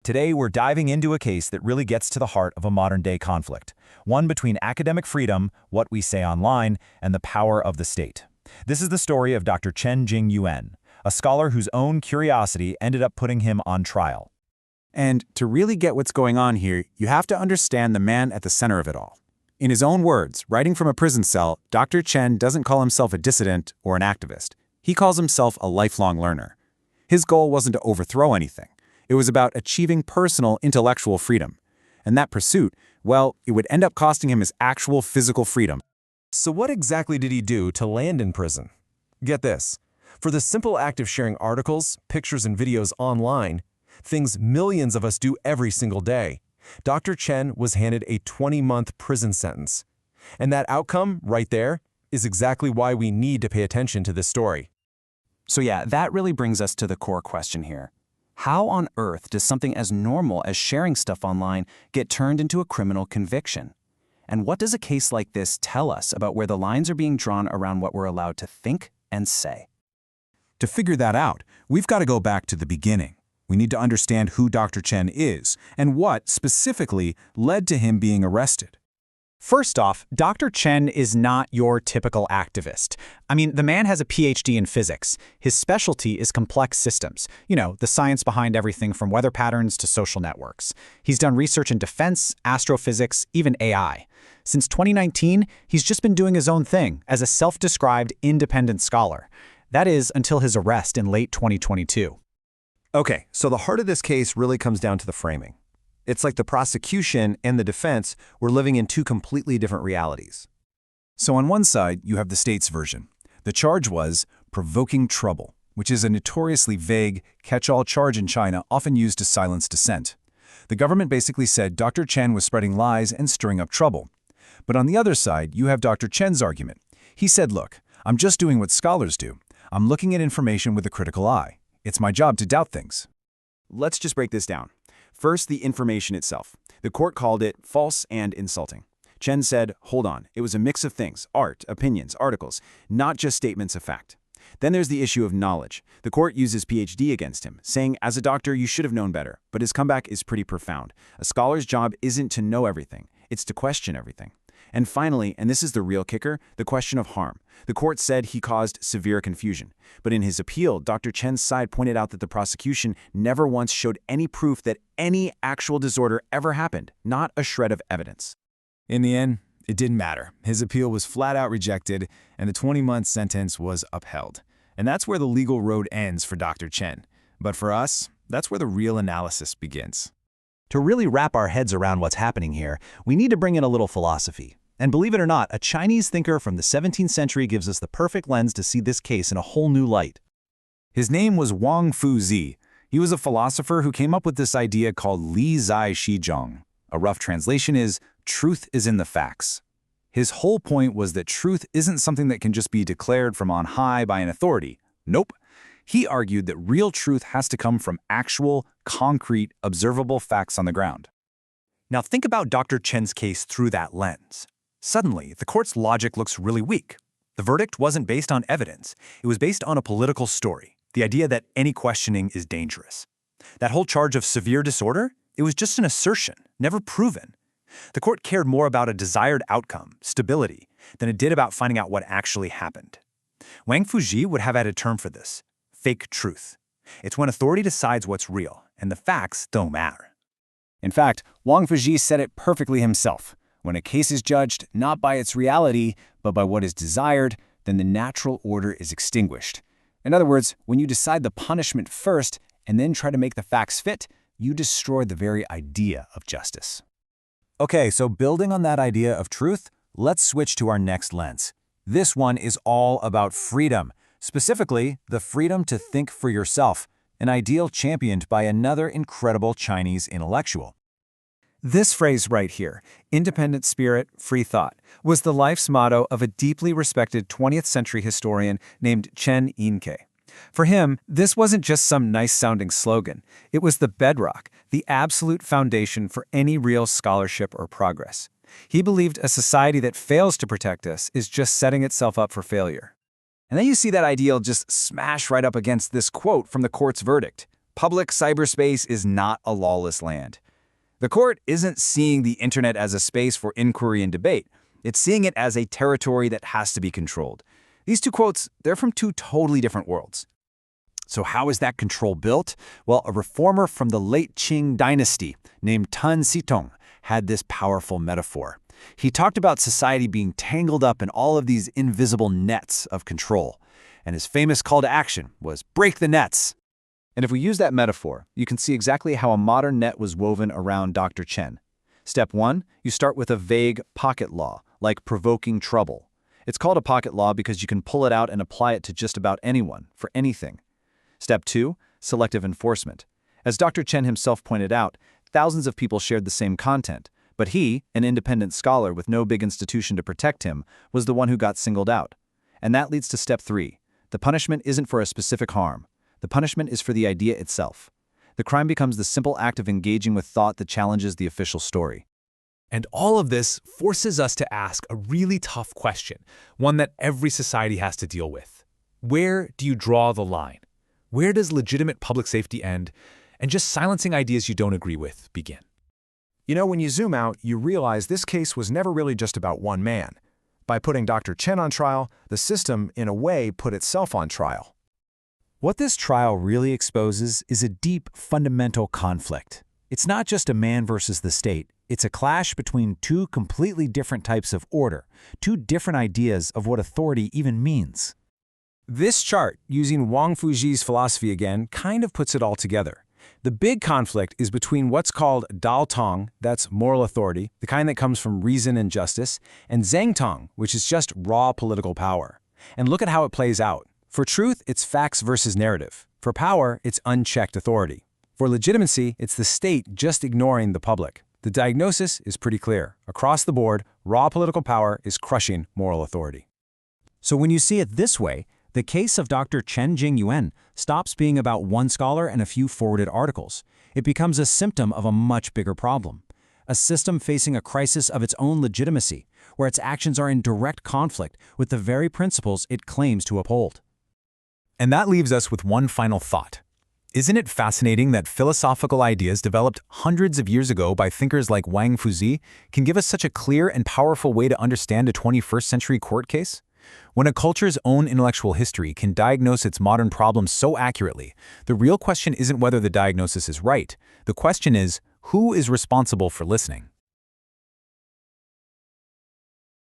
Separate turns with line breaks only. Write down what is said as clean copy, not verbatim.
Today, we're diving into a case that really gets to the heart of a modern-day conflict, one between academic freedom, what we say online, and the power of the state. This is the story of Dr. Chen Jingyuan, a scholar whose own curiosity ended up putting him on trial.
And to really get what's going on here, you have to understand the man at the center of it all. In his own words, writing from a prison cell, Dr. Chen doesn't call himself a dissident or an activist. He calls himself a lifelong learner. His goal wasn't to overthrow anything. It was about achieving personal intellectual freedom. And that pursuit, well, it would end up costing him his actual physical freedom.
So what exactly did he do to land in prison? Get this. For the simple act of sharing articles, pictures, and videos online, things millions of us do every single day, Dr. Chen was handed a 20-month prison sentence. And that outcome, right there, is exactly why we need to pay attention to this story.
So yeah, that really brings us to the core question here. How on earth does something as normal as sharing stuff online get turned into a criminal conviction? And what does a case like this tell us about where the lines are being drawn around what we're allowed to think and say?
To figure that out, we've got to go back to the beginning. We need to understand who Dr. Chen is and what, specifically, led to him being arrested.
First off, Dr. Chen is not your typical activist. I mean, the man has a PhD in physics. His specialty is complex systems. You know, the science behind everything from weather patterns to social networks. He's done research in defense, astrophysics, even AI. Since 2019, he's just been doing his own thing as a self-described independent scholar. That is, until his arrest in late 2022.
Okay, so the heart of this case really comes down to the framing. It's like the prosecution and the defense were living in two completely different realities.
So on one side, you have the state's version. The charge was provoking trouble, which is a notoriously vague, catch-all charge in China often used to silence dissent. The government basically said Dr. Chen was spreading lies and stirring up trouble. But on the other side, you have Dr. Chen's argument. He said, look, I'm just doing what scholars do. I'm looking at information with a critical eye. It's my job to doubt things.
Let's just break this down. First, the information itself. The court called it false and insulting. Chen said, hold on, it was a mix of things, art, opinions, articles, not just statements of fact. Then there's the issue of knowledge. The court uses PhD against him, saying, as a doctor, you should have known better. But his comeback is pretty profound. A scholar's job isn't to know everything, it's to question everything. And finally, and this is the real kicker, the question of harm. The court said he caused severe confusion. But in his appeal, Dr. Chen's side pointed out that the prosecution never once showed any proof that any actual disorder ever happened, not a shred of evidence.
In the end, it didn't matter. His appeal was flat out rejected, and the 20-month sentence was upheld. And that's where the legal road ends for Dr. Chen. But for us, that's where the real analysis begins.
To really wrap our heads around what's happening here, we need to bring in a little philosophy. And believe it or not, a Chinese thinker from the 17th century gives us the perfect lens to see this case in a whole new light.
His name was Wang Fuzi. He was a philosopher who came up with this idea called Li Zai Shi Zhong. A rough translation is, truth is in the facts. His whole point was that truth isn't something that can just be declared from on high by an authority. Nope. He argued that real truth has to come from actual, concrete, observable facts on the ground.
Now think about Dr. Chen's case through that lens. Suddenly, the court's logic looks really weak. The verdict wasn't based on evidence. It was based on a political story, the idea that any questioning is dangerous. That whole charge of severe disorder, it was just an assertion, never proven. The court cared more about a desired outcome, stability, than it did about finding out what actually happened. Wang Fuji would have had a term for this: fake truth. It's when authority decides what's real, and the facts don't matter.
In fact, Wang Fuji said it perfectly himself. When a case is judged not by its reality, but by what is desired, then the natural order is extinguished. In other words, when you decide the punishment first and then try to make the facts fit, you destroy the very idea of justice.
Okay, so building on that idea of truth, let's switch to our next lens. This one is all about freedom, specifically the freedom to think for yourself, an ideal championed by another incredible Chinese intellectual.
This phrase right here, independent spirit, free thought, was the life's motto of a deeply respected 20th century historian named Chen Yinke. For him, this wasn't just some nice-sounding slogan. It was the bedrock, the absolute foundation for any real scholarship or progress. He believed a society that fails to protect us is just setting itself up for failure.
And then you see that ideal just smash right up against this quote from the court's verdict.
Public cyberspace is not a lawless land. The court isn't seeing the internet as a space for inquiry and debate. It's seeing it as a territory that has to be controlled. These two quotes, they're from two totally different worlds.
So how is that control built? Well, a reformer from the late Qing dynasty named Tan Sitong had this powerful metaphor. He talked about society being tangled up in all of these invisible nets of control. And his famous call to action was, break the nets. And if we use that metaphor, you can see exactly how a modern net was woven around Dr. Chen. Step 1, you start with a vague pocket law, like provoking trouble. It's called a pocket law because you can pull it out and apply it to just about anyone, for anything. Step 2, selective enforcement. As Dr. Chen himself pointed out, thousands of people shared the same content, but he, an independent scholar with no big institution to protect him, was the one who got singled out. And that leads to step 3. The punishment isn't for a specific harm. The punishment is for the idea itself. The crime becomes the simple act of engaging with thought that challenges the official story.
And all of this forces us to ask a really tough question, one that every society has to deal with. Where do you draw the line? Where does legitimate public safety end and just silencing ideas you don't agree with begin?
You know, when you zoom out, you realize this case was never really just about one man. By putting Dr. Chen on trial, the system, in a way, put itself on trial.
What this trial really exposes is a deep, fundamental conflict. It's not just a man versus the state. It's a clash between two completely different types of order, two different ideas of what authority even means. This chart, using Wang Fuji's philosophy again, kind of puts it all together. The big conflict is between what's called Dao Tong, that's moral authority, the kind that comes from reason and justice, and Zheng Tong, which is just raw political power. And look at how it plays out. For truth, it's facts versus narrative. For power, it's unchecked authority. For legitimacy, it's the state just ignoring the public. The diagnosis is pretty clear. Across the board, raw political power is crushing moral authority.
So when you see it this way, the case of Dr. Chen Jingyuan stops being about one scholar and a few forwarded articles. It becomes a symptom of a much bigger problem. A system facing a crisis of its own legitimacy, where its actions are in direct conflict with the very principles it claims to uphold.
And that leaves us with one final thought. Isn't it fascinating that philosophical ideas developed hundreds of years ago by thinkers like Wang Fuzi can give us such a clear and powerful way to understand a 21st century court case? When a culture's own intellectual history can diagnose its modern problems so accurately, the real question isn't whether the diagnosis is right. The question is, who is responsible for listening?